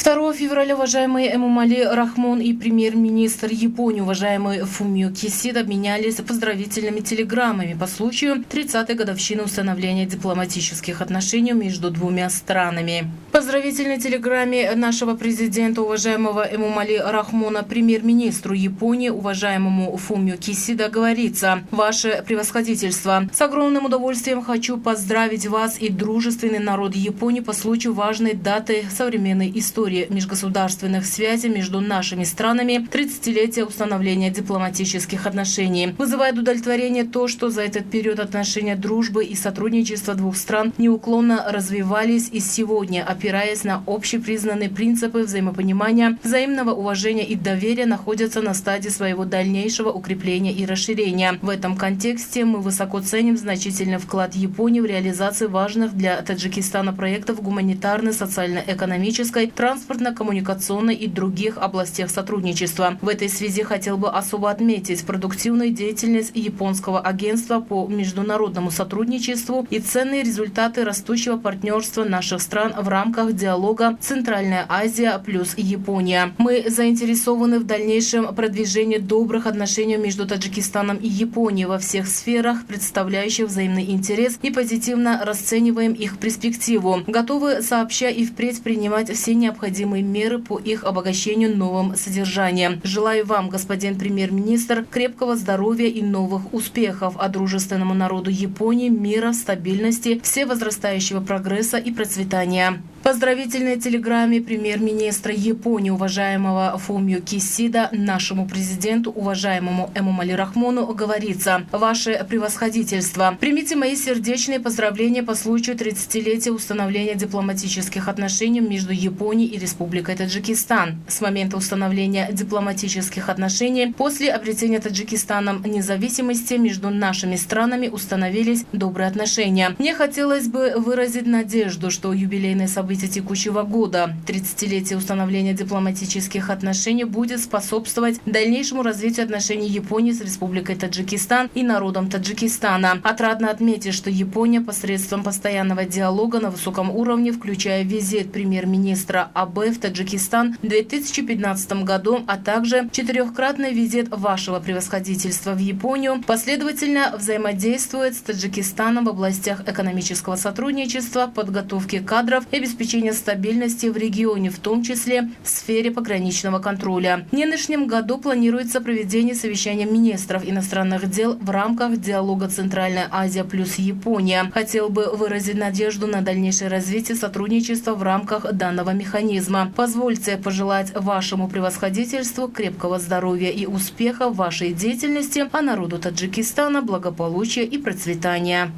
2 февраля уважаемый Эмомали Рахмон и премьер-министр Японии уважаемый Фумио Кисида обменялись поздравительными телеграммами по случаю 30-й годовщины установления дипломатических отношений между двумя странами. В поздравительной телеграмме нашего президента уважаемого Эмомали Рахмона премьер-министру Японии уважаемому Фумио Кисида говорится: «Ваше превосходительство, с огромным удовольствием хочу поздравить вас и дружественный народ Японии по случаю важной даты современной истории межгосударственных связей между нашими странами, 30-летие установления дипломатических отношений. Вызывает удовлетворение то, что за этот период отношения дружбы и сотрудничества двух стран неуклонно развивались и сегодня, опираясь на общепризнанные принципы взаимопонимания, взаимного уважения и доверия, находятся на стадии своего дальнейшего укрепления и расширения. В этом контексте мы высоко ценим значительный вклад Японии в реализацию важных для Таджикистана проектов гуманитарной, социально-экономической, транспортно-коммуникационной и других областях сотрудничества. В этой связи хотел бы особо отметить продуктивную деятельность японского агентства по международному сотрудничеству и ценные результаты растущего партнерства наших стран в рамках диалога «Центральная Азия плюс Япония». Мы заинтересованы в дальнейшем продвижении добрых отношений между Таджикистаном и Японией во всех сферах, представляющих взаимный интерес, и позитивно расцениваем их перспективу. Готовы сообща и впредь принимать все необходимые меры по их обогащению новым содержанием. Желаю вам, господин премьер-министр, крепкого здоровья и новых успехов, а дружественному народу Японии мира, стабильности, всевозрастающего прогресса и процветания. В поздравительной телеграмме премьер-министра Японии уважаемого Фумио Кисида нашему президенту уважаемому Эмомали Рахмону говорится: «Ваше превосходительство, примите мои сердечные поздравления по случаю 30-летия установления дипломатических отношений между Японией и Республикой Таджикистан. С момента установления дипломатических отношений после обретения Таджикистаном независимости между нашими странами установились добрые отношения. Мне хотелось бы выразить надежду, что юбилейные события текущего года, 30-летие установления дипломатических отношений, будет способствовать дальнейшему развитию отношений Японии с Республикой Таджикистан и народом Таджикистана. Отрадно отметить, что Япония посредством постоянного диалога на высоком уровне, включая визит премьер-министра Абе в Таджикистан в 2015 году, а также 4-кратный визит вашего превосходительства в Японию, последовательно взаимодействует с Таджикистаном в областях экономического сотрудничества, подготовки кадров и обеспечения стабильности в регионе, в том числе в сфере пограничного контроля. В нынешнем году планируется проведение совещания министров иностранных дел в рамках диалога «Центральная Азия плюс Япония». Хотел бы выразить надежду на дальнейшее развитие сотрудничества в рамках данного механизма. Позвольте пожелать вашему превосходительству крепкого здоровья и успеха в вашей деятельности, а народу Таджикистана благополучия и процветания».